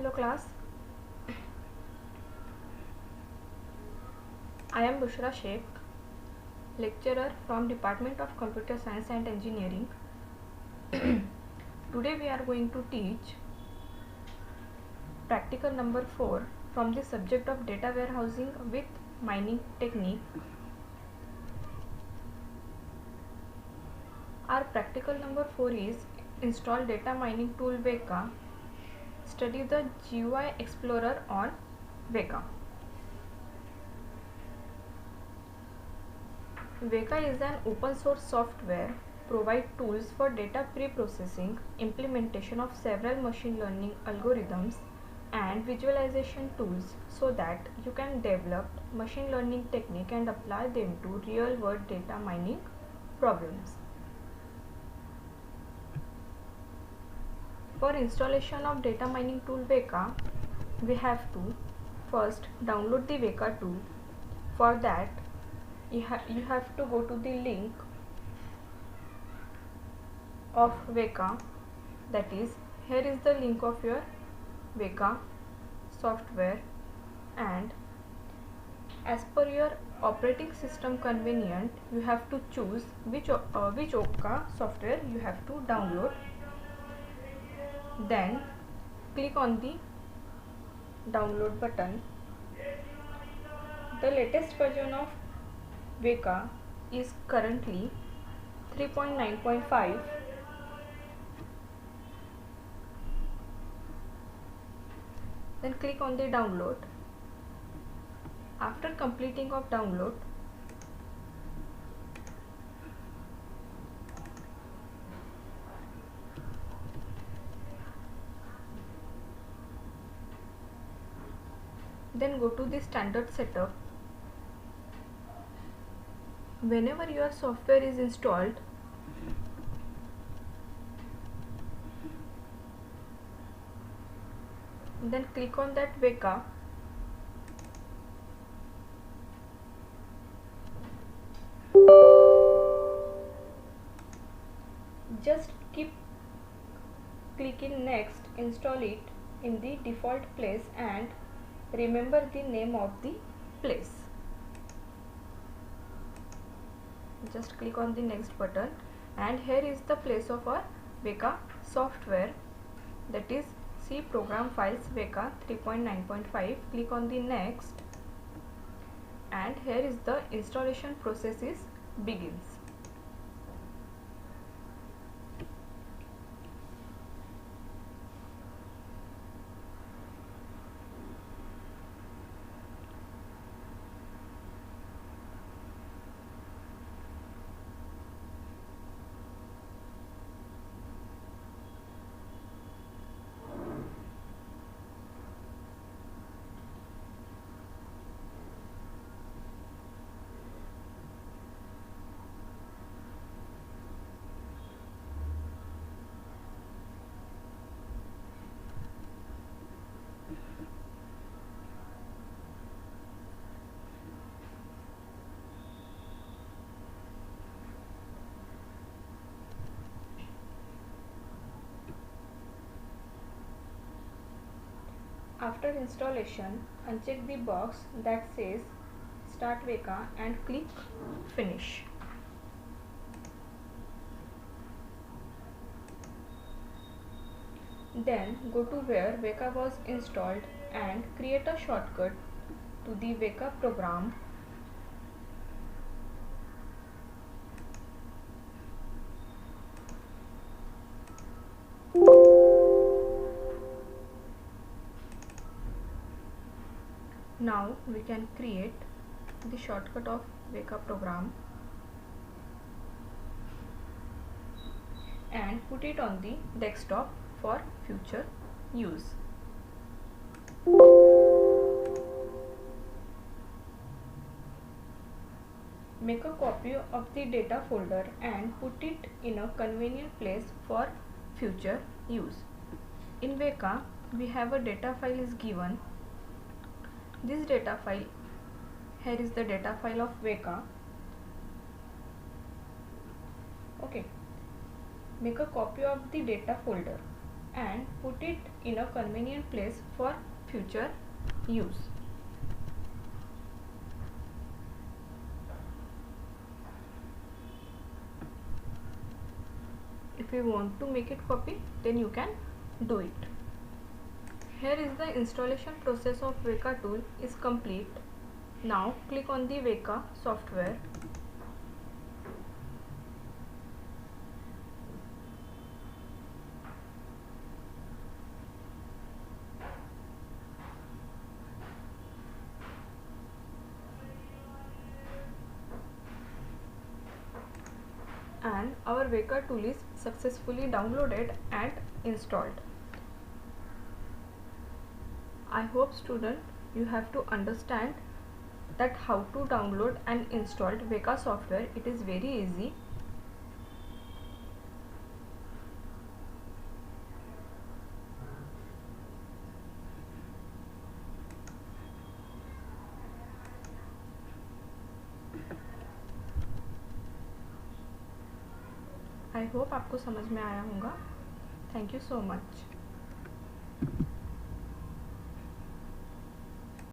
Hello class, I am Bushra Sheikh, lecturer from Department of Computer Science and Engineering. Today we are going to teach practical number 4 from the subject of data warehousing with mining technique. Our practical number 4 is install data mining tool Weka, study the GUI Explorer on Weka. Weka is an open source software provide tools for data pre-processing, implementation of several machine learning algorithms and visualization tools so that you can develop machine learning technique and apply them to real world data mining problems. For installation of data mining tool Weka, we have to first download the Weka tool. For that, you have to go to the link of Weka, that is, here is the link of your Weka software, and as per your operating system convenient you have to choose which Weka software you have to download. Then click on the download button. The latest version of Weka is currently 3.9.5. Then click on the download. After completing of download, then go to the standard setup. Whenever your software is installed, then click on that Weka. Just keep clicking next, install it in the default place and remember the name of the place. Just click on the next button and here is the place of our Weka software, that is C program files Weka 3.9.5. click on the next and here is the installation process begins. After installation, uncheck the box that says Start Weka and click Finish. Then go to where Weka was installed and create a shortcut to the Weka program. Now we can create the shortcut of Weka program and put it on the desktop for future use. Make a copy of the data folder and put it in a convenient place for future use. In Weka, we have a data file is given. This data file, here is the data file of Weka. Okay, make a copy of the data folder and put it in a convenient place for future use. If you want to make it copy, then you can do it. Here is the installation process of Weka tool is complete. Now click on the Weka software. And our Weka tool is successfully downloaded and installed. I hope student you have to understand that how to download and install Weka software. It is very easy. I hope आपको समझ में आया होगा. Thank you so much.